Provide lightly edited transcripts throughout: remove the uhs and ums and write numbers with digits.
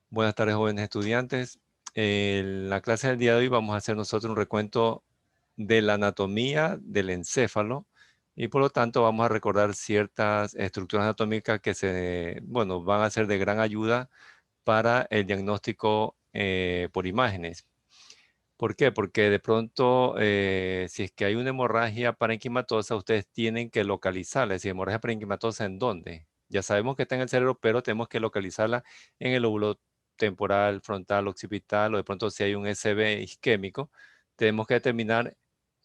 Buenas tardes, jóvenes estudiantes. En la clase del día de hoy vamos a hacer nosotros un recuento de la anatomía del encéfalo y por lo tanto vamos a recordar ciertas estructuras anatómicas que van a ser de gran ayuda para el diagnóstico por imágenes. ¿Por qué? Porque de pronto, si es que hay una hemorragia parenquimatosa, ustedes tienen que localizarla. Es decir, hemorragia parenquimatosa, ¿en dónde? Ya sabemos que está en el cerebro, pero tenemos que localizarla en el lóbulo temporal, frontal, occipital, o de pronto si hay un SB isquémico, tenemos que determinar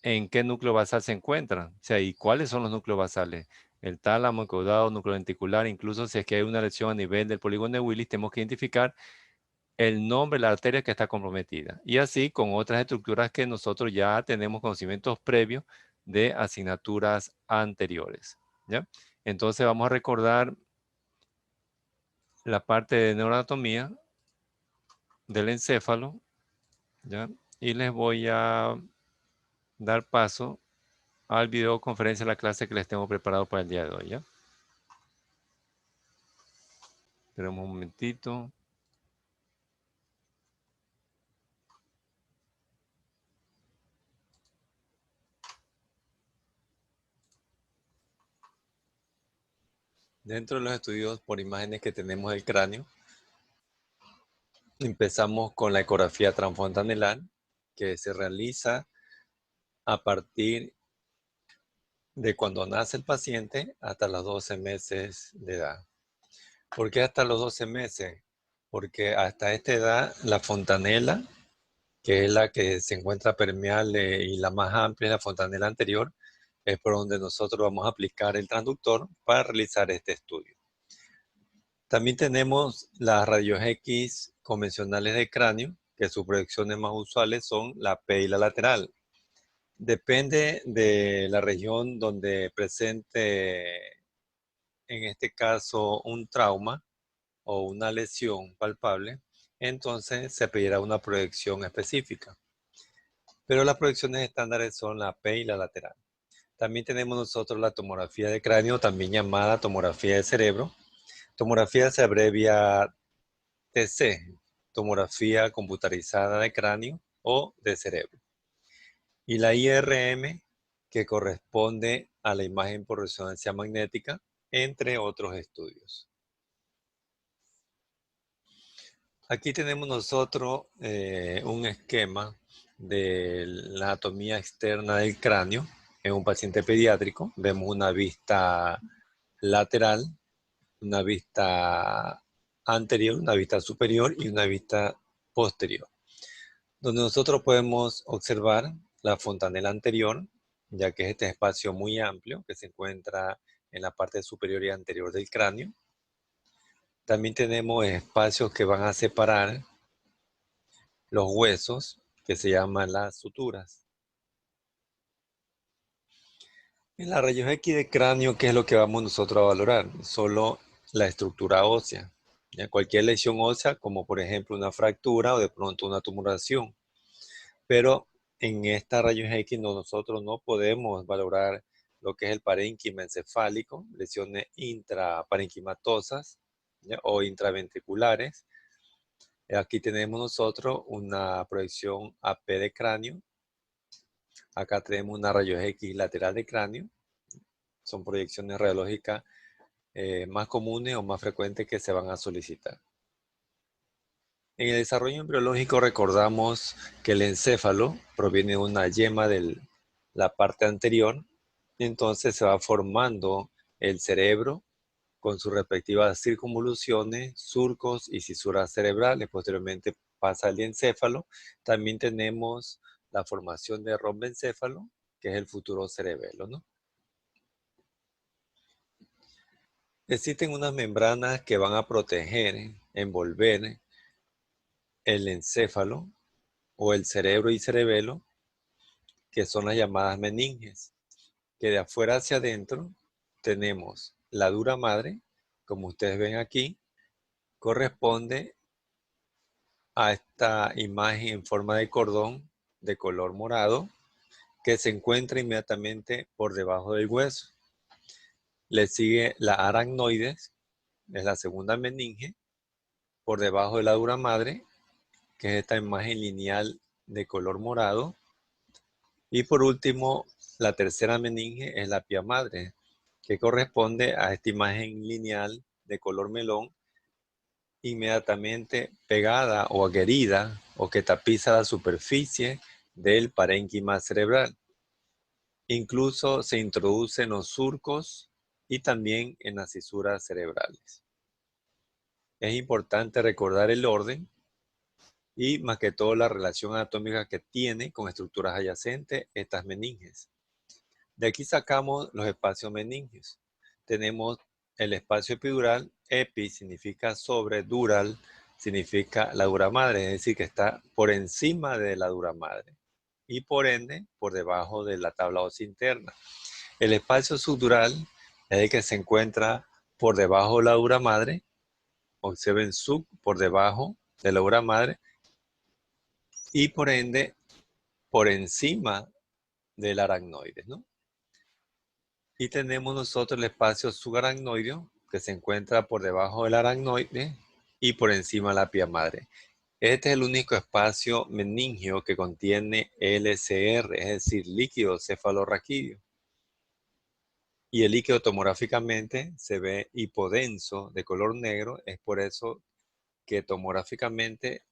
en qué núcleo basal se encuentra. O sea, y cuáles son los núcleos basales. El tálamo, el caudado, núcleo lenticular, incluso si es que hay una lesión a nivel del polígono de Willis, tenemos que identificar el nombre de la arteria que está comprometida. Y así con otras estructuras que nosotros ya tenemos conocimientos previos de asignaturas anteriores. ¿Ya? Entonces vamos a recordar la parte de neuroanatomía del encéfalo. ¿Ya? Y les voy a dar paso al videoconferencia de la clase que les tengo preparado para el día de hoy. ¿Ya? Esperemos un momentito. Dentro de los estudios por imágenes que tenemos del cráneo, empezamos con la ecografía transfontanelar, que se realiza a partir de cuando nace el paciente hasta los 12 meses de edad. ¿Por qué hasta los 12 meses? Porque hasta esta edad la fontanela, que es la que se encuentra permeable y la más amplia, la fontanela anterior, es por donde nosotros vamos a aplicar el transductor para realizar este estudio. También tenemos las rayos X convencionales de cráneo, que sus proyecciones más usuales son la P y la lateral. Depende de la región donde presente, en este caso, un trauma o una lesión palpable, entonces se pedirá una proyección específica. Pero las proyecciones estándares son la P y la lateral. También tenemos nosotros la tomografía de cráneo, también llamada tomografía de cerebro. Tomografía se abrevia TC, tomografía computarizada de cráneo o de cerebro. Y la IRM, que corresponde a la imagen por resonancia magnética, entre otros estudios. Aquí tenemos nosotros un esquema de la anatomía externa del cráneo en un paciente pediátrico. Vemos una vista lateral, una vista anterior, una vista superior y una vista posterior, donde nosotros podemos observar la fontanela anterior, ya que es este espacio muy amplio que se encuentra en la parte superior y anterior del cráneo. También tenemos espacios que van a separar los huesos, que se llaman las suturas. En la rayos X de cráneo, ¿qué es lo que vamos nosotros a valorar? Solo la estructura ósea. ¿Ya? Cualquier lesión ósea, como por ejemplo una fractura o de pronto una tumoración. Pero en esta rayos X nosotros no podemos valorar lo que es el parénquima encefálico, lesiones intraparenquimatosas, ¿ya? O intraventriculares. Aquí tenemos nosotros una proyección AP de cráneo. Acá tenemos una rayos X lateral de cráneo. Son proyecciones radiológicas más comunes o más frecuentes que se van a solicitar. En el desarrollo embriológico recordamos que el encéfalo proviene de una yema de la parte anterior, y entonces se va formando el cerebro con sus respectivas circunvoluciones, surcos y cisuras cerebrales. Posteriormente pasa el encéfalo. También tenemos la formación de rombencéfalo, que es el futuro cerebelo, ¿no? Existen unas membranas que van a proteger, envolver el encéfalo o el cerebro y cerebelo, que son las llamadas meninges, que de afuera hacia adentro tenemos la dura madre, como ustedes ven aquí, corresponde a esta imagen en forma de cordón de color morado que se encuentra inmediatamente por debajo del hueso. Le sigue la aracnoides, es la segunda meninge, por debajo de la dura madre, que es esta imagen lineal de color morado. Y por último, la tercera meninge es la pía madre, que corresponde a esta imagen lineal de color melón, inmediatamente pegada o adherida o que tapiza la superficie del parénquima cerebral. Incluso se introduce en los surcos y también en las fisuras cerebrales. Es importante recordar el orden y más que todo la relación anatómica que tiene con estructuras adyacentes estas meninges. De aquí sacamos los espacios meningios. Tenemos el espacio epidural, epi significa sobre, dural significa la dura madre, es decir, que está por encima de la dura madre y por ende por debajo de la tabla ósea interna. El espacio subdural es el que se encuentra por debajo de la dura madre, observen sub por debajo de la dura madre y por ende por encima del aracnoide, ¿no? Y tenemos nosotros el espacio subaracnoideo, que se encuentra por debajo del aracnoide y por encima de la pía madre. Este es el único espacio meningio que contiene LCR, es decir, líquido cefalorraquídeo. Y el líquido tomográficamente se ve hipodenso, de color negro. Es por eso que tomográficamente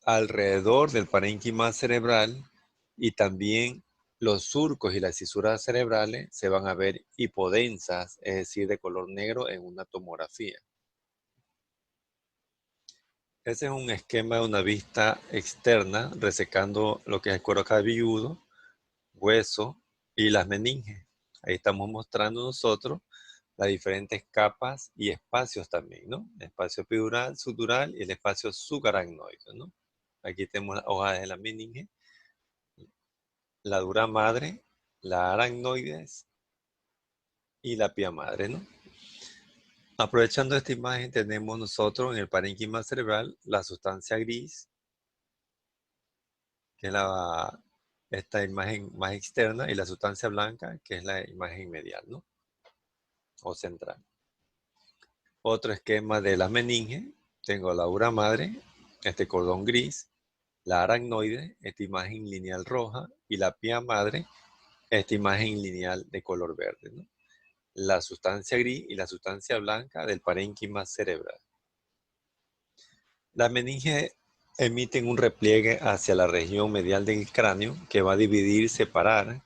alrededor del parénquima cerebral y también los surcos y las fisuras cerebrales se van a ver hipodensas, es decir, de color negro en una tomografía. Ese es un esquema de una vista externa, resecando lo que es el cuero cabelludo, hueso y las meninges. Ahí estamos mostrando nosotros las diferentes capas y espacios también, ¿no? El espacio epidural, subdural y el espacio subaracnoide, ¿no? Aquí tenemos las hojas de la meninge, la dura madre, la aracnoides y la pía madre, ¿no? Aprovechando esta imagen tenemos nosotros en el parénquima cerebral la sustancia gris, que es esta imagen más externa, y la sustancia blanca, que es la imagen medial, ¿no? O central. Otro esquema de la meninge, tengo la dura madre, este cordón gris, la aracnoide, esta imagen lineal roja, y la pía madre, esta imagen lineal de color verde, ¿no? La sustancia gris y la sustancia blanca del parénquima cerebral. Las meninges emiten un repliegue hacia la región medial del cráneo que va a dividir y separar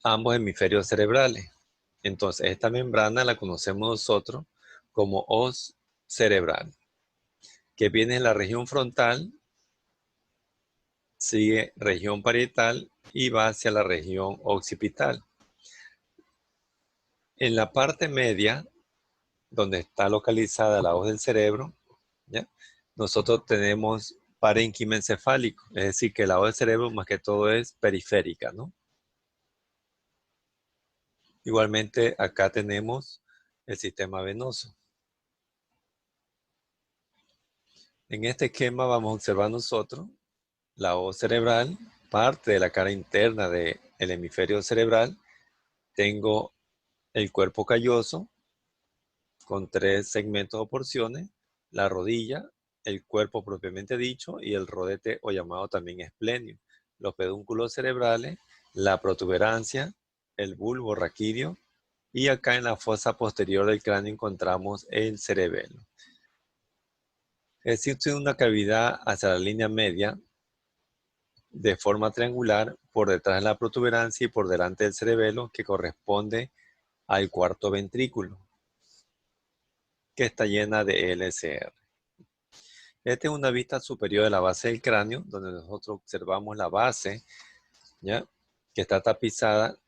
ambos hemisferios cerebrales. Entonces, esta membrana la conocemos nosotros como hoz cerebral, que viene en la región frontal, sigue región parietal y va hacia la región occipital. En la parte media, donde está localizada la hoz del cerebro, ¿ya? Nosotros tenemos parénquima encefálico, es decir, que la hoz del cerebro más que todo es periférica, ¿no? Igualmente, acá tenemos el sistema venoso. En este esquema vamos a observar nosotros la hoz cerebral, parte de la cara interna del hemisferio cerebral. Tengo el cuerpo calloso con 3 segmentos o porciones, la rodilla, el cuerpo propiamente dicho y el rodete o llamado también esplenio, los pedúnculos cerebrales, la protuberancia, el bulbo raquídeo y acá en la fosa posterior del cráneo encontramos el cerebelo. Existe una cavidad hacia la línea media de forma triangular por detrás de la protuberancia y por delante del cerebelo que corresponde al cuarto ventrículo, que está llena de LCR. Esta es una vista superior de la base del cráneo, donde nosotros observamos la base, ¿ya? Que está tapizada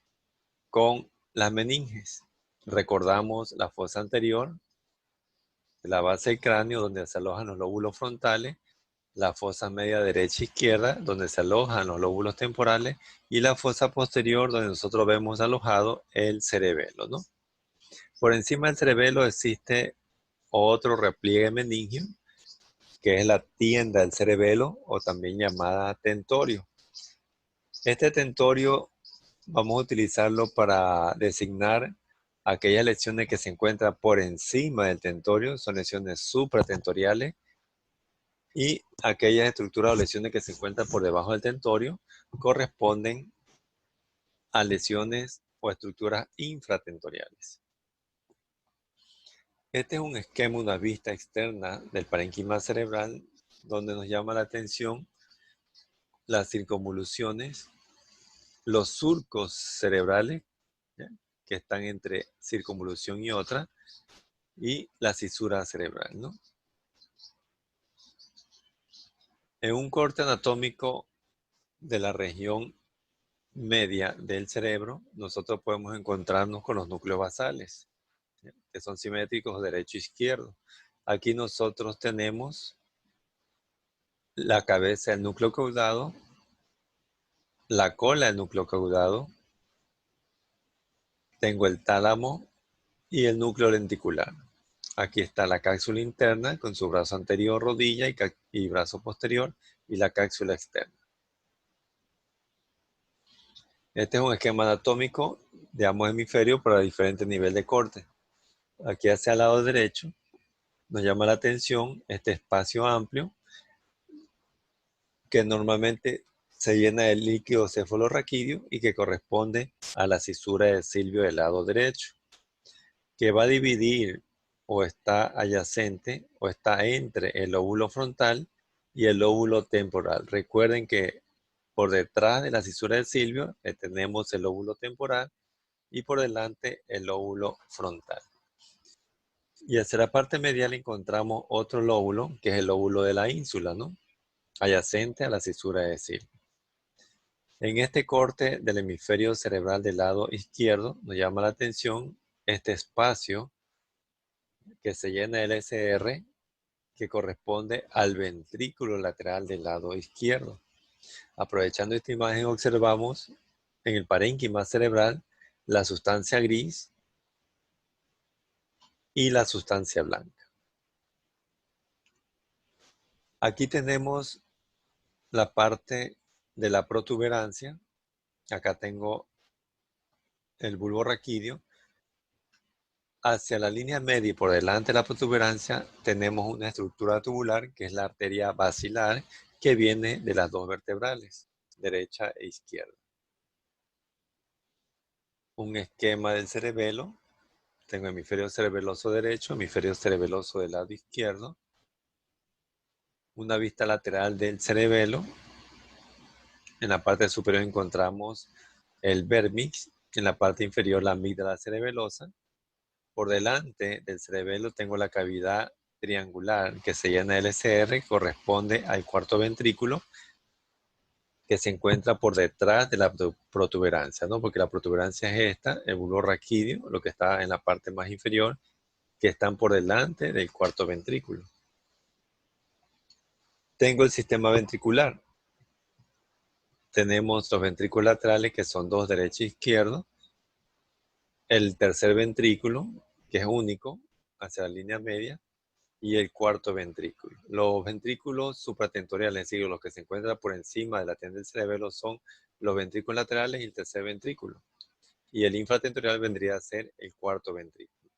con las meninges. Recordamos la fosa anterior, de la base del cráneo, donde se alojan los lóbulos frontales, la fosa media derecha e izquierda, donde se alojan los lóbulos temporales, y la fosa posterior, donde nosotros vemos alojado el cerebelo, ¿no? Por encima del cerebelo existe otro repliegue meningio, que es la tienda del cerebelo, o también llamada tentorio. Este tentorio vamos a utilizarlo para designar Aquellas lesiones que se encuentran por encima del tentorio son lesiones supratentoriales y aquellas estructuras o lesiones que se encuentran por debajo del tentorio corresponden a lesiones o estructuras infratentoriales. Este es un esquema, una vista externa del parénquima cerebral donde nos llama la atención las circunvoluciones, los surcos cerebrales, ¿ya?, que están entre circunvolución y otra, y la cisura cerebral, ¿no? En un corte anatómico de la región media del cerebro, nosotros podemos encontrarnos con los núcleos basales, ¿ya?, que son simétricos derecho e izquierdo. Aquí nosotros tenemos la cabeza del núcleo caudado, la cola del núcleo caudado, tengo el tálamo y el núcleo lenticular. Aquí está la cápsula interna con su brazo anterior, rodilla y brazo posterior, y la cápsula externa. Este es un esquema anatómico de ambos hemisferios para diferentes niveles de corte. Aquí hacia el lado derecho nos llama la atención este espacio amplio que normalmente se llena de líquido cefalorraquídeo y que corresponde a la cisura del silvio del lado derecho, que va a dividir o está adyacente o está entre el lóbulo frontal y el lóbulo temporal. Recuerden que por detrás de la cisura del silvio tenemos el lóbulo temporal y por delante el lóbulo frontal. Y hacia la parte medial encontramos otro lóbulo, que es el lóbulo de la ínsula, ¿no?, adyacente a la cisura del silvio. En este corte del hemisferio cerebral del lado izquierdo nos llama la atención este espacio que se llena de LSR, que corresponde al ventrículo lateral del lado izquierdo. Aprovechando esta imagen observamos en el parénquima cerebral la sustancia gris y la sustancia blanca. Aquí tenemos la parte de la protuberancia. Acá tengo el bulbo raquídeo. Hacia la línea media y por delante de la protuberancia tenemos una estructura tubular que es la arteria basilar que viene de las dos vertebrales, derecha e izquierda. Un esquema del cerebelo. Tengo hemisferio cerebeloso derecho, hemisferio cerebeloso del lado izquierdo. Una vista lateral del cerebelo. En la parte superior encontramos el vérmix, en la parte inferior la amígdala cerebelosa. Por delante del cerebelo tengo la cavidad triangular que se llena de LCR, que corresponde al cuarto ventrículo, que se encuentra por detrás de la protuberancia, ¿no? Porque la protuberancia es esta, el bulbo raquídeo, lo que está en la parte más inferior, que están por delante del cuarto ventrículo. Tengo el sistema ventricular. Tenemos los ventrículos laterales, que son dos, derecho e izquierdo. El tercer ventrículo, que es único, hacia la línea media. Y el cuarto ventrículo. Los ventrículos supratentoriales, es decir, los que se encuentran por encima de la tienda del cerebelo, son los ventrículos laterales y el tercer ventrículo. Y el infratentorial vendría a ser el cuarto ventrículo.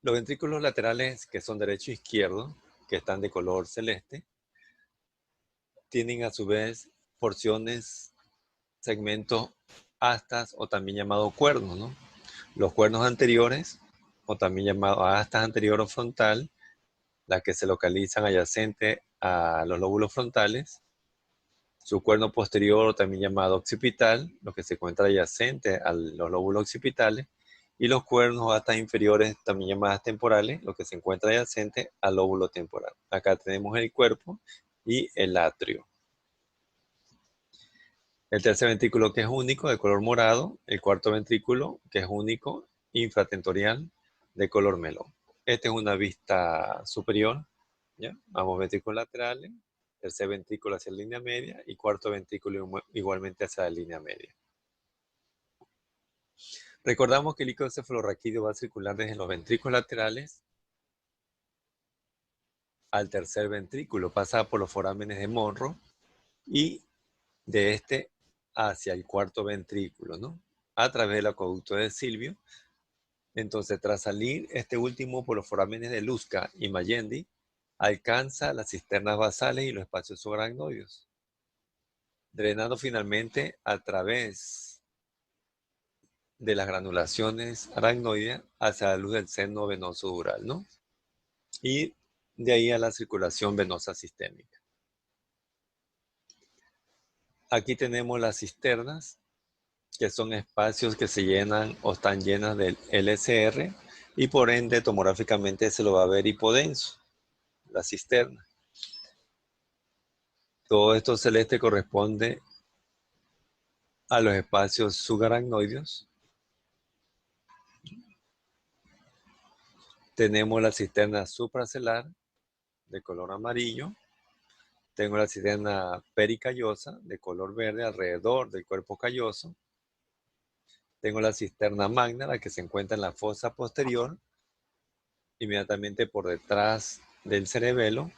Los ventrículos laterales, que son derecho e izquierdo, que están de color celeste, tienen a su vez porciones, segmentos, astas o también llamados cuernos, ¿no? Los cuernos anteriores, o también llamados astas anterior o frontal, las que se localizan adyacente a los lóbulos frontales. Su cuerno posterior, también llamado occipital, lo que se encuentra adyacente a los lóbulos occipitales. Y los cuernos astas inferiores, también llamadas temporales, lo que se encuentra adyacente al lóbulo temporal. Acá tenemos el cuerpo y el atrio. El tercer ventrículo, que es único, de color morado. El cuarto ventrículo, que es único, infratentorial, de color melón. Esta es una vista superior, ¿ya? Ambos ventrículos laterales, tercer ventrículo hacia la línea media y cuarto ventrículo igualmente hacia la línea media. Recordamos que el líquido cefalorraquídeo va a circular desde los ventrículos laterales al tercer ventrículo, pasa por los forámenes de Monro y de este hacia el cuarto ventrículo, ¿no? a través del acueducto de Silvio. Entonces, tras salir este último por los forámenes de Luzca y Mayendi, alcanza las cisternas basales y los espacios subaracnoides, drenando finalmente a través de las granulaciones aracnoides hacia la luz del seno venoso dural, ¿no? Y de ahí a la circulación venosa sistémica. Aquí tenemos las cisternas, que son espacios que se llenan o están llenas del LCR, y por ende tomográficamente se lo va a ver hipodenso, la cisterna. Todo esto celeste corresponde a los espacios subaracnoides. Tenemos la cisterna supracelar de color amarillo. Tengo la cisterna pericallosa de color verde alrededor del cuerpo calloso. Tengo la cisterna magna, la que se encuentra en la fosa posterior, inmediatamente por detrás del cerebelo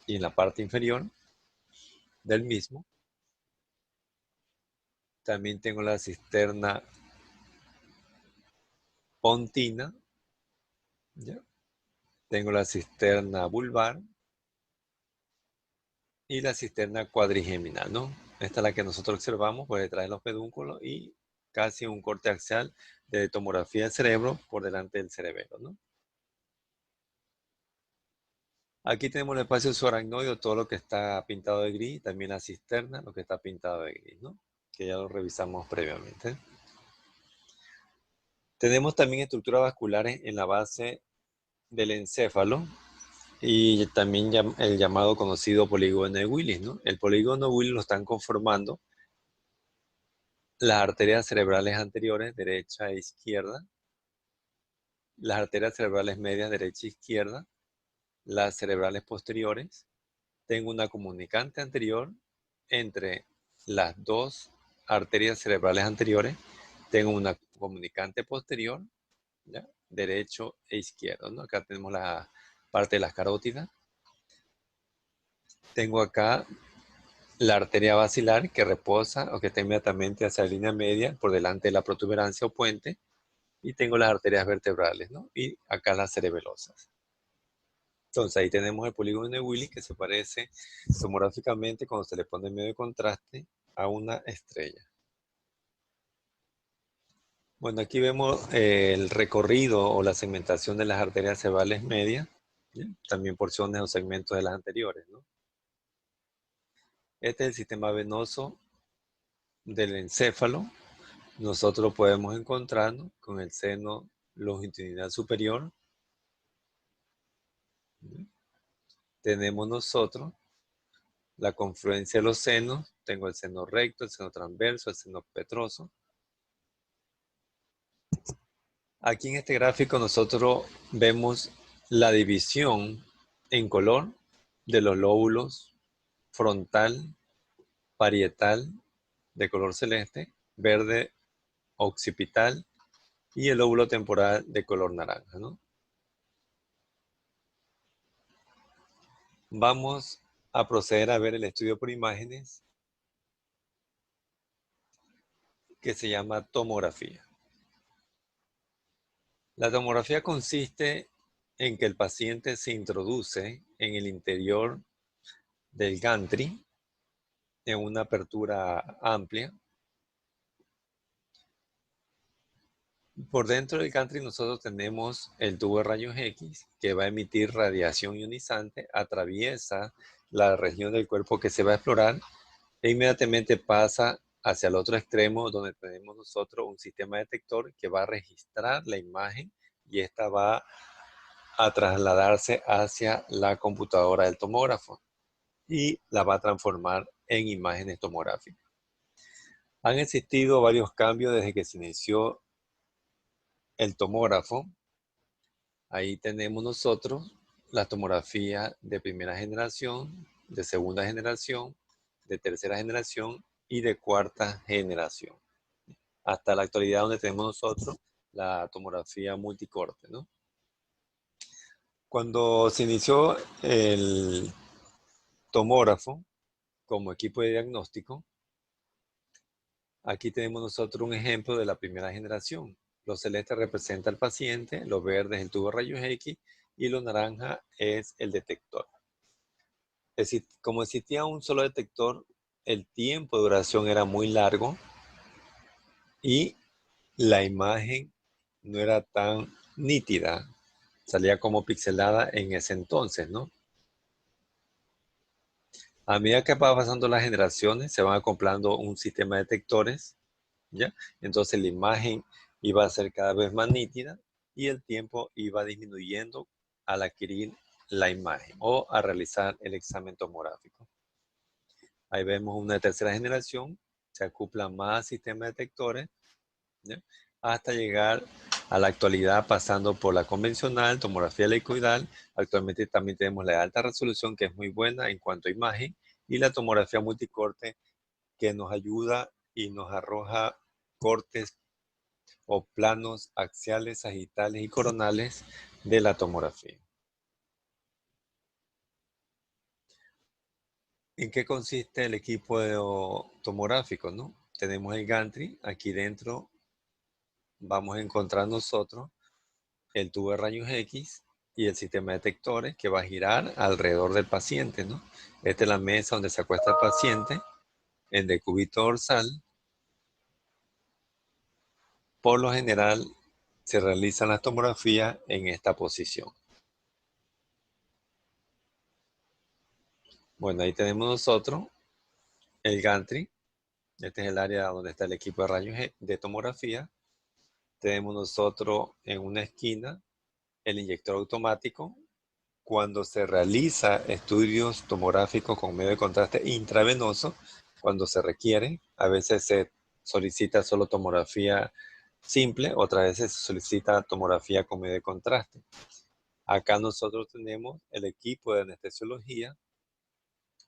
y en la parte inferior del mismo. También tengo la cisterna pontina, ¿ya? Tengo la cisterna vulvar y la cisterna cuadrigeminal, ¿no? Esta es la que nosotros observamos por detrás de los pedúnculos y casi un corte axial de tomografía del cerebro por delante del cerebelo, ¿no? Aquí tenemos el espacio subaracnoide, todo lo que está pintado de gris, también la cisterna, lo que está pintado de gris, ¿no? Que ya lo revisamos previamente. Tenemos también estructuras vasculares en la base del encéfalo y también el llamado conocido polígono de Willis, ¿no? El polígono de Willis lo están conformando las arterias cerebrales anteriores, derecha e izquierda, las arterias cerebrales medias, derecha e izquierda, las cerebrales posteriores. Tengo una comunicante anterior entre las dos arterias cerebrales anteriores. Tengo una comunicante posterior, ¿ya? Derecho e izquierdo, ¿no? Acá tenemos la parte de las carótidas. Tengo acá la arteria basilar que reposa o que está inmediatamente hacia la línea media por delante de la protuberancia o puente. Y tengo las arterias vertebrales, ¿no? Y acá las cerebelosas. Entonces ahí tenemos el polígono de Willis que se parece tomográficamente cuando se le pone medio de contraste a una estrella. Bueno, aquí vemos el recorrido o la segmentación de las arterias cerebrales medias, ¿sí? También porciones o segmentos de las anteriores, ¿no? Este es el sistema venoso del encéfalo. Nosotros podemos encontrarnos con el seno longitudinal superior. ¿Sí? Tenemos nosotros la confluencia de los senos. Tengo el seno recto, el seno transverso, el seno petroso. Aquí en este gráfico nosotros vemos la división en color de los lóbulos frontal, parietal de color celeste, verde occipital y el lóbulo temporal de color naranja, ¿no? Vamos a proceder a ver el estudio por imágenes que se llama tomografía. La tomografía consiste en que el paciente se introduce en el interior del gantry en una apertura amplia. Por dentro del gantry nosotros tenemos el tubo de rayos X que va a emitir radiación ionizante, atraviesa la región del cuerpo que se va a explorar e inmediatamente pasa hacia el otro extremo donde tenemos nosotros un sistema detector que va a registrar la imagen y esta va a trasladarse hacia la computadora del tomógrafo y la va a transformar en imágenes tomográficas. Han existido varios cambios desde que se inició el tomógrafo. Ahí tenemos nosotros la tomografía de primera generación, de segunda generación, de tercera generación y de cuarta generación. Hasta la actualidad donde tenemos nosotros la tomografía multicorte, ¿no? Cuando se inició el tomógrafo como equipo de diagnóstico, Aquí tenemos nosotros un ejemplo de la primera generación. Lo celeste representa al paciente, lo verde es el tubo de rayos X y lo naranja es el detector. Como existía un solo detector, el tiempo de duración era muy largo y la imagen no era tan nítida, salía como pixelada en ese entonces, ¿no? A medida que va pasando las generaciones, se van acoplando un sistema de detectores, ¿ya? Entonces la imagen iba a ser cada vez más nítida y el tiempo iba disminuyendo al adquirir la imagen o a realizar el examen tomográfico. Ahí vemos una tercera generación, se acoplan más sistemas detectores, ¿ya? Hasta llegar a la actualidad pasando por la convencional, tomografía helicoidal. Actualmente también tenemos la de alta resolución, que es muy buena en cuanto a imagen, y la tomografía multicorte, que nos ayuda y nos arroja cortes o planos axiales, sagitales y coronales de la tomografía. ¿En qué consiste el equipo tomográfico, no? Tenemos el gantry, aquí dentro vamos a encontrar nosotros el tubo de rayos X y el sistema de detectores que va a girar alrededor del paciente, ¿no? Esta es la mesa donde se acuesta el paciente, el decúbito dorsal. Por lo general, se realizan las tomografías en esta posición. Bueno, ahí tenemos nosotros el gantry. Este es el área donde está el equipo de rayos de tomografía. Tenemos nosotros en una esquina el inyector automático. Cuando se realiza estudios tomográficos con medio de contraste intravenoso, cuando se requiere, a veces se solicita solo tomografía simple, otras veces se solicita tomografía con medio de contraste. Acá nosotros tenemos el equipo de anestesiología,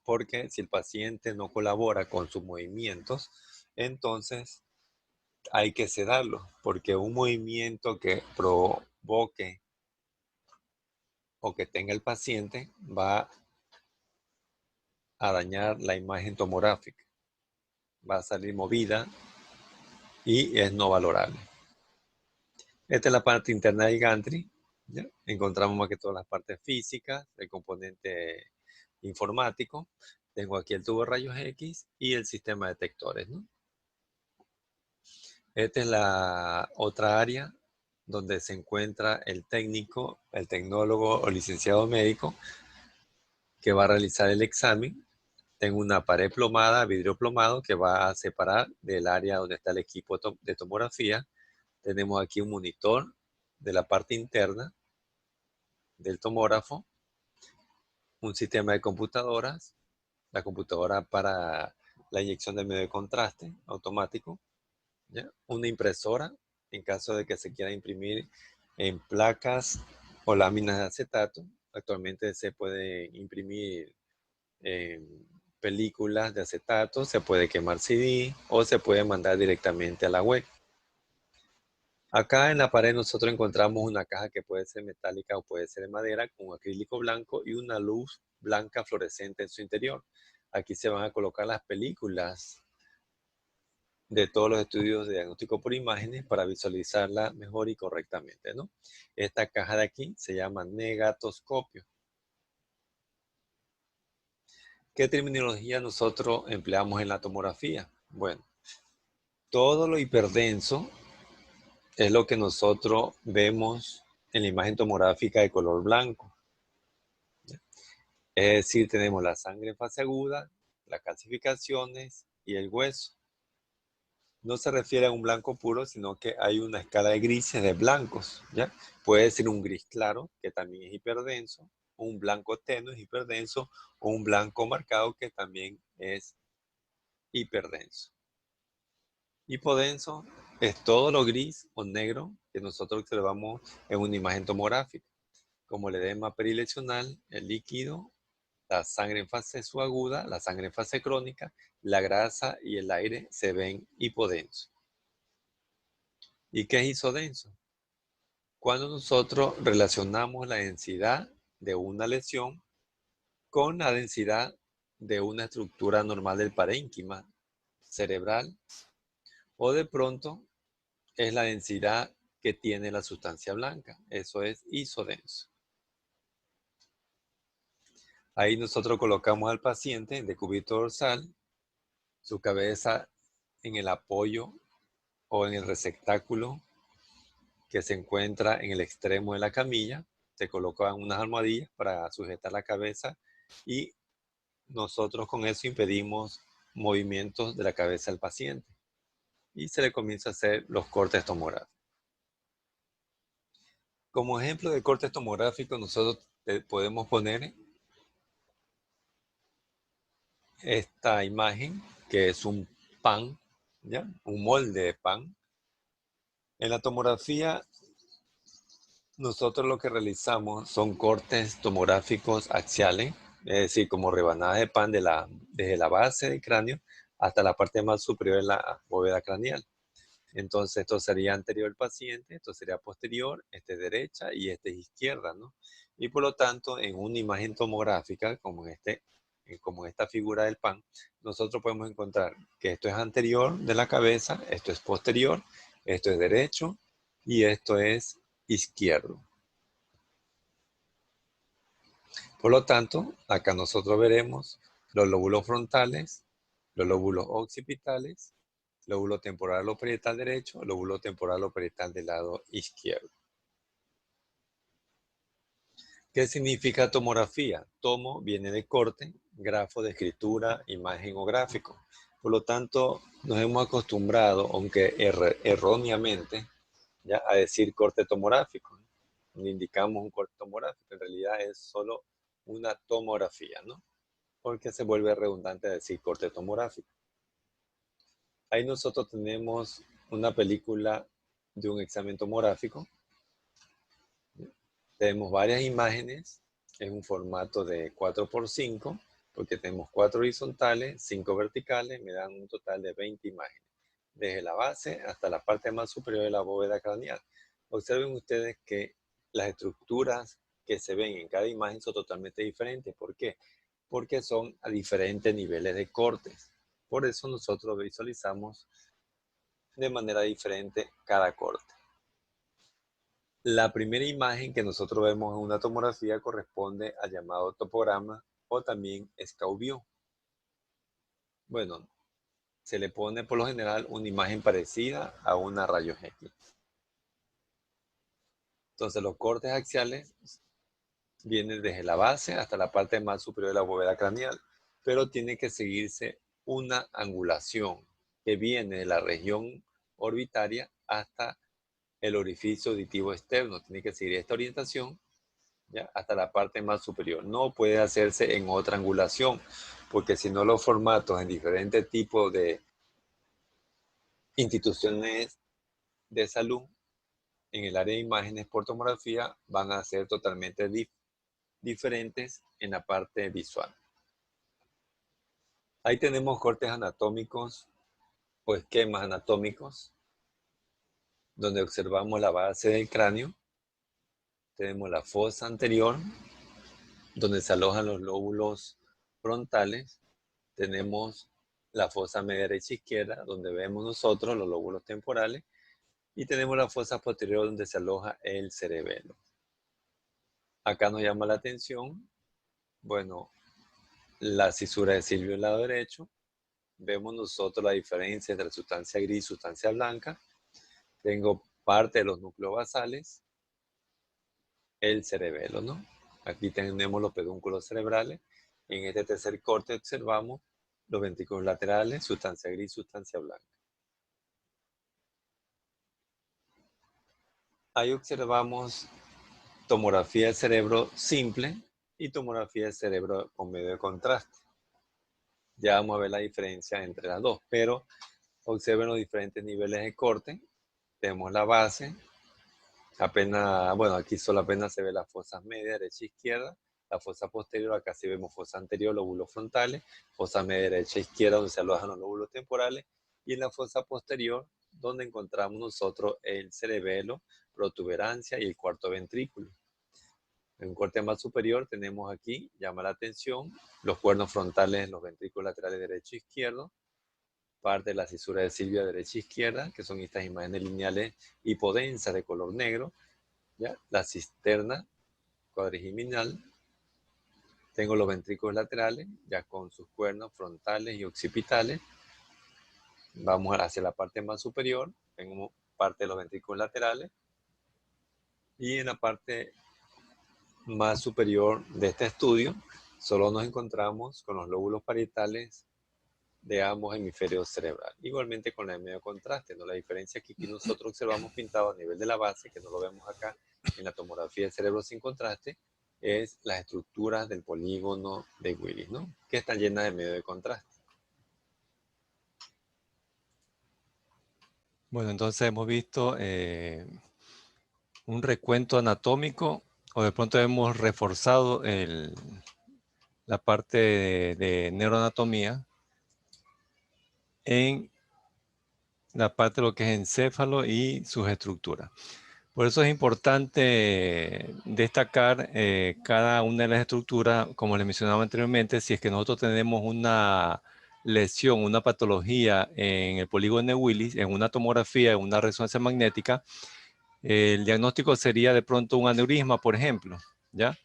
porque si el paciente no colabora con sus movimientos, entonces hay que sedarlo, porque un movimiento que provoque o que tenga el paciente va a dañar la imagen tomográfica, va a salir movida y es no valorable. Esta es la parte interna del gantry, ¿ya? Encontramos más que todas las partes físicas, el componente informático. Tengo aquí el tubo de rayos X y el sistema de detectores, ¿no? Esta es la otra área donde se encuentra el técnico, el tecnólogo o licenciado médico que va a realizar el examen. Tengo una pared plomada, vidrio plomado, que va a separar del área donde está el equipo de tomografía. Tenemos aquí un monitor de la parte interna del tomógrafo, un sistema de computadoras, la computadora para la inyección de medio de contraste automático, ¿ya? Una impresora en caso de que se quiera imprimir en placas o láminas de acetato. Actualmente se puede imprimir en películas de acetato, se puede quemar CD o se puede mandar directamente a la web. Acá en la pared nosotros encontramos una caja que puede ser metálica o puede ser de madera con acrílico blanco y una luz blanca fluorescente en su interior. Aquí se van a colocar las películas de todos los estudios de diagnóstico por imágenes para visualizarla mejor y correctamente, ¿no? Esta caja de aquí se llama negatoscopio. ¿Qué terminología nosotros empleamos en la tomografía? Bueno, todo lo hiperdenso es lo que nosotros vemos en la imagen tomográfica de color blanco. Es decir, tenemos la sangre en fase aguda, las calcificaciones y el hueso. No se refiere a un blanco puro, sino que hay una escala de grises de blancos, ¿ya? Puede ser un gris claro, que también es hiperdenso, un blanco tenue es hiperdenso, o un blanco marcado, que también es hiperdenso. Hipodenso es todo lo gris o negro que nosotros observamos en una imagen tomográfica, como el edema perilesional, el líquido, la sangre en fase subaguda, la sangre en fase crónica, la grasa y el aire se ven hipodensos. ¿Y qué es isodenso? Cuando nosotros relacionamos la densidad de una lesión con la densidad de una estructura normal del parénquima cerebral O de pronto es la densidad que tiene la sustancia blanca. Eso es isodenso. Ahí nosotros colocamos al paciente de cúbito dorsal, su cabeza en el apoyo o en el receptáculo que se encuentra en el extremo de la camilla. Se colocan unas almohadillas para sujetar la cabeza y nosotros con eso impedimos movimientos de la cabeza del paciente y se le comienza a hacer los cortes tomográficos. Como ejemplo de cortes tomográficos, nosotros podemos poner esta imagen que es un pan, ¿ya? Un molde de pan. En la tomografía, nosotros lo que realizamos son cortes tomográficos axiales, es decir, como rebanadas de pan desde la base del cráneo hasta la parte más superior de la bóveda craneal. Entonces, esto sería anterior al paciente, esto sería posterior, este es derecha y este es izquierda, ¿no? Y por lo tanto, en una imagen tomográfica, como en esta figura del pan, nosotros podemos encontrar que esto es anterior de la cabeza, esto es posterior, esto es derecho y esto es izquierdo. Por lo tanto, acá nosotros veremos los lóbulos frontales, los lóbulos occipitales, lóbulo temporal o parietal derecho, lóbulo temporal o parietal del lado izquierdo. ¿Qué significa tomografía? Tomo viene de corte, grafo de escritura, imagen o gráfico. Por lo tanto, nos hemos acostumbrado, aunque erróneamente, ya a decir corte tomográfico. Le indicamos un corte tomográfico, en realidad es solo una tomografía, ¿no? Porque se vuelve redundante decir corte tomográfico. Ahí nosotros tenemos una película de un examen tomográfico. Tenemos varias imágenes en un formato de 4x5, porque tenemos 4 horizontales, 5 verticales, me dan un total de 20 imágenes, desde la base hasta la parte más superior de la bóveda craneal. Observen ustedes que las estructuras que se ven en cada imagen son totalmente diferentes. ¿Por qué? Porque son a diferentes niveles de cortes. Por eso nosotros visualizamos de manera diferente cada corte. La primera imagen que nosotros vemos en una tomografía corresponde al llamado topograma o también scout view. Bueno, se le pone por lo general una imagen parecida a una rayos X. Entonces los cortes axiales vienen desde la base hasta la parte más superior de la bóveda craneal, pero tiene que seguirse una angulación que viene de la región orbitaria hasta el orificio auditivo externo. Tiene que seguir esta orientación, ¿ya? Hasta la parte más superior. No puede hacerse en otra angulación, porque si no los formatos en diferentes tipos de instituciones de salud en el área de imágenes por tomografía van a ser totalmente diferentes en la parte visual. Ahí tenemos cortes anatómicos o esquemas anatómicos donde observamos la base del cráneo. Tenemos la fosa anterior, donde se alojan los lóbulos frontales. Tenemos la fosa media derecha e izquierda, donde vemos nosotros los lóbulos temporales. Y tenemos la fosa posterior, donde se aloja el cerebelo. Acá nos llama la atención, bueno, la cisura de Silvio del lado derecho. Vemos nosotros la diferencia entre sustancia gris y sustancia blanca. Tengo parte de los núcleos basales, el cerebelo, ¿no? Aquí tenemos los pedúnculos cerebrales. En este tercer corte observamos los ventrículos laterales, sustancia gris, sustancia blanca. Ahí observamos tomografía del cerebro simple y tomografía del cerebro con medio de contraste. Ya vamos a ver la diferencia entre las dos, pero observen los diferentes niveles de corte. Tenemos la base, apenas, bueno, aquí solo apenas se ve las fosas media, derecha e izquierda. La fosa posterior, acá sí vemos fosa anterior, lóbulos frontales, fosa media, derecha e izquierda, donde se alojan los lóbulos temporales, y en la fosa posterior, donde encontramos nosotros el cerebelo, protuberancia y el cuarto ventrículo. En un corte más superior tenemos aquí, llama la atención, los cuernos frontales en los ventrículos laterales derecho e izquierdo. parte de la cisura de Silvia derecha e izquierda, que son estas imágenes lineales hipodensas de color negro, ¿ya? La cisterna cuadrigeminal. Tengo los ventrículos laterales, ya con sus cuernos frontales y occipitales. Vamos hacia la parte más superior, tengo parte de los ventrículos laterales. Y en la parte más superior de este estudio, solo nos encontramos con los lóbulos parietales de ambos hemisferios cerebrales. Igualmente con la de medio contraste, ¿no? La diferencia aquí que nosotros observamos pintado a nivel de la base, que no lo vemos acá en la tomografía del cerebro sin contraste, es las estructuras del polígono de Willis, ¿no? Que están llenas de medio de contraste. Bueno, entonces hemos visto un recuento anatómico, o de pronto hemos reforzado la parte de neuroanatomía en la parte de lo que es encéfalo y sus estructuras. Por eso es importante destacar cada una de las estructuras, como les mencionaba anteriormente. Si es que nosotros tenemos una lesión, una patología en el polígono de Willis, en una tomografía, en una resonancia magnética, el diagnóstico sería de pronto un aneurisma, por ejemplo, ¿ya?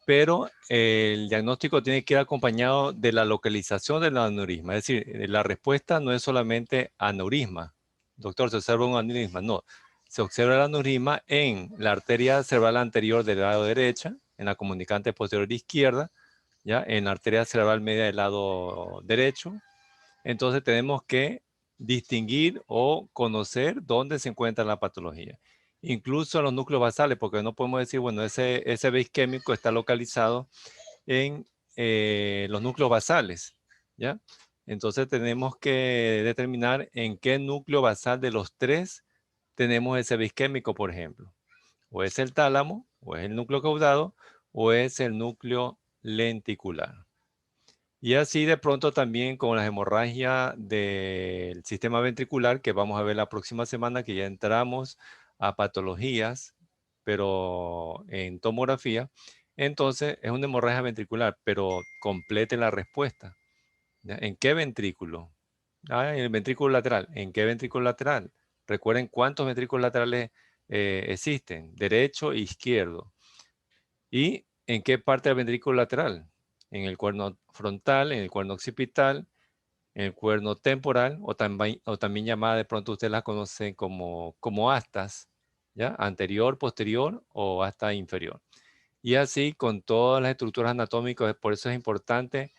Pero el diagnóstico tiene que ir acompañado de la localización del aneurisma. Es decir, la respuesta no es solamente aneurisma. Doctor, se observa un aneurisma. No, se observa el aneurisma en la arteria cerebral anterior del lado derecha, en la comunicante posterior izquierda, ¿ya? En la arteria cerebral media del lado derecho. Entonces tenemos que distinguir o conocer dónde se encuentra la patología. Incluso en los núcleos basales, porque no podemos decir, bueno, ese base isquémico está localizado en los núcleos basales, ¿ya? Entonces tenemos que determinar en qué núcleo basal de los tres tenemos ese base isquémico, por ejemplo. O es el tálamo, o es el núcleo caudado, o es el núcleo lenticular. Y así de pronto también con las hemorragias del sistema ventricular, que vamos a ver la próxima semana, que ya entramos a patologías, pero en tomografía. Entonces es una hemorragia ventricular, pero complete la respuesta, ¿ya? ¿En qué ventrículo? Ah, en el ventrículo lateral. ¿En qué ventrículo lateral? Recuerden cuántos ventrículos laterales existen, derecho e izquierdo. ¿Y en qué parte del ventrículo lateral? En el cuerno frontal, en el cuerno occipital, en el cuerno temporal, o también llamada, de pronto ustedes la conocen como astas, ¿ya? Anterior, posterior o asta inferior. Y así con todas las estructuras anatómicas. Por eso es importante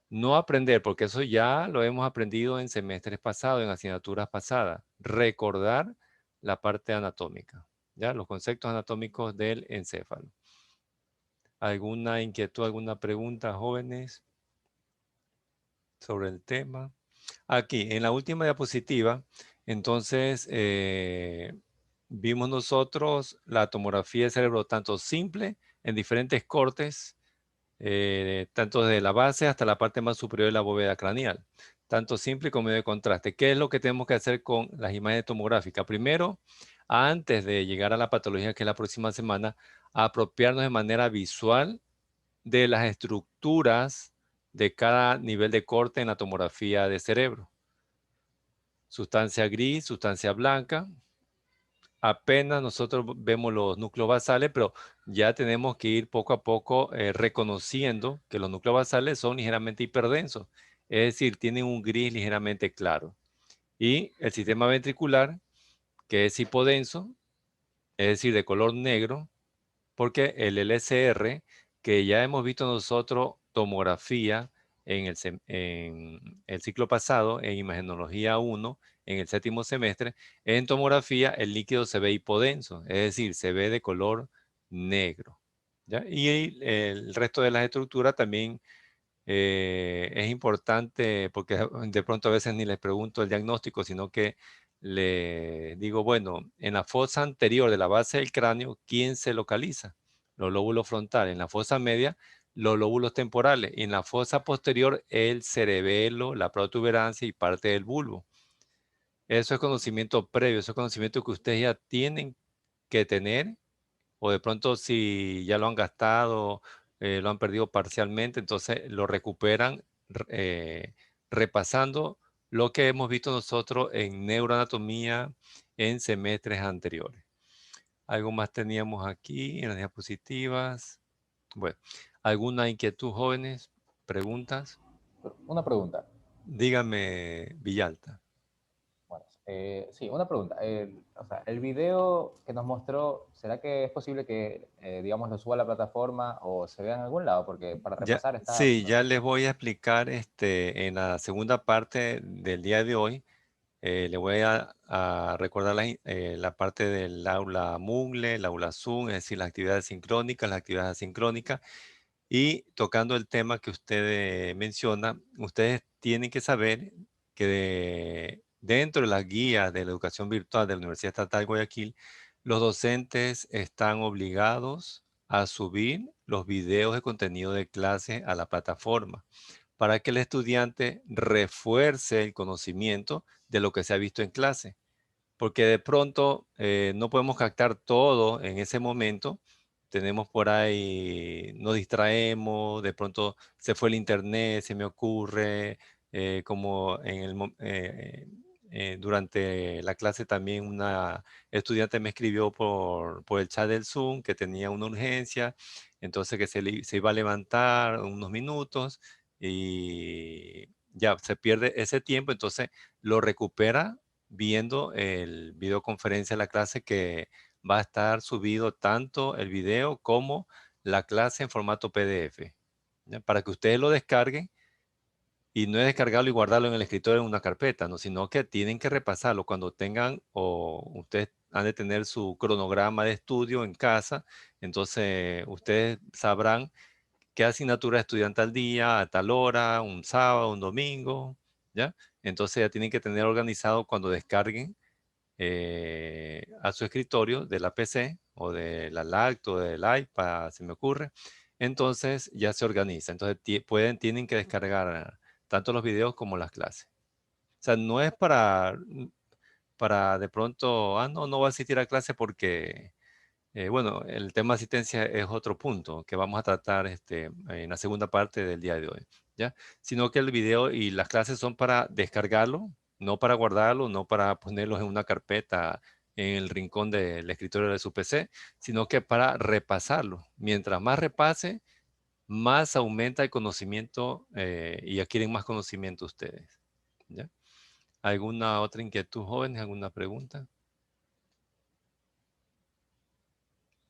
no aprender, porque eso ya lo hemos aprendido en semestres pasados, en asignaturas pasadas. Recordar la parte anatómica, ¿ya? Los conceptos anatómicos del encéfalo. ¿Alguna inquietud, alguna pregunta, jóvenes, sobre el tema? Aquí, en la última diapositiva, entonces, vimos nosotros la tomografía del cerebro tanto simple, en diferentes cortes, tanto desde la base hasta la parte más superior de la bóveda craneal, tanto simple como de contraste. ¿Qué es lo que tenemos que hacer con las imágenes tomográficas? Primero, antes de llegar a la patología, que es la próxima semana, apropiarnos de manera visual de las estructuras de cada nivel de corte en la tomografía de cerebro. Sustancia gris, sustancia blanca. Apenas nosotros vemos los núcleos basales, pero ya tenemos que ir poco a poco reconociendo que los núcleos basales son ligeramente hiperdensos, es decir, tienen un gris ligeramente claro. Y el sistema ventricular, que es hipodenso, es decir, de color negro, porque el LCR, que ya hemos visto nosotros tomografía en el ciclo pasado, en Imagenología 1, en el séptimo semestre, en tomografía el líquido se ve hipodenso, es decir, se ve de color negro, ¿ya? Y el resto de las estructuras también es importante, porque de pronto a veces ni les pregunto el diagnóstico, sino que le digo, bueno, en la fosa anterior de la base del cráneo, ¿quién se localiza? Los lóbulos frontales. En la fosa media, los lóbulos temporales. Y en la fosa posterior, el cerebelo, la protuberancia y parte del bulbo. Eso es conocimiento previo, eso es conocimiento que ustedes ya tienen que tener, o de pronto si ya lo han gastado, lo han perdido parcialmente, entonces lo recuperan repasando lo que hemos visto nosotros en neuroanatomía en semestres anteriores. Algo más teníamos aquí en las diapositivas. Bueno, ¿alguna inquietud, jóvenes? ¿Preguntas? Una pregunta. Dígame, Villalta. Bueno, sí, una pregunta. O sea, el video que nos mostró, ¿será que es posible que, digamos, lo suba a la plataforma o se vea en algún lado? Porque para Ya, repasar está sí, súper ya bien. les voy a explicar en la segunda parte del día de hoy. Le voy a recordar la parte del aula Moodle, el aula Zoom, es decir, las actividades sincrónicas, las actividades asincrónicas. Y tocando el tema que usted menciona, ustedes tienen que saber que dentro de las guías de la educación virtual de la Universidad Estatal de Guayaquil, los docentes están obligados a subir los videos de contenido de clase a la plataforma para que el estudiante refuerce el conocimiento de lo que se ha visto en clase, porque de pronto no podemos captar todo en ese momento. Tenemos por ahí, nos distraemos, de pronto se fue el internet, se me ocurre, como durante la clase también una estudiante me escribió por el chat del Zoom que tenía una urgencia, entonces que se iba a levantar unos minutos y ya se pierde ese tiempo, entonces lo recupera viendo el videoconferencia de la clase que va a estar subido tanto el video como la clase en formato PDF, ¿ya? Para que ustedes lo descarguen y no es descargarlo y guardarlo en el escritorio en una carpeta, ¿no? Sino que tienen que repasarlo cuando tengan o ustedes han de tener su cronograma de estudio en casa, entonces ustedes sabrán qué asignatura estudian tal día, a tal hora, un sábado, un domingo, ¿ya? Entonces ya tienen que tener organizado cuando descarguen a su escritorio de la PC o de la Lacto o del iPad, se me ocurre. Entonces ya se organiza. Entonces tienen que descargar tanto los videos como las clases. O sea, no es para de pronto, no, no voy a asistir a clase porque, bueno, el tema de asistencia es otro punto que vamos a tratar en la segunda parte del día de hoy, ¿ya? Sino que el video y las clases son para descargarlo, no para guardarlo, no para ponerlos en una carpeta en el rincón del escritorio de su PC, sino que para repasarlo. Mientras más repase, más aumenta el conocimiento y adquieren más conocimiento ustedes, ¿ya? ¿Alguna otra inquietud, jóvenes? ¿Alguna pregunta?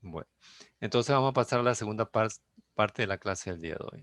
Bueno, entonces vamos a pasar a la segunda parte de la clase del día de hoy.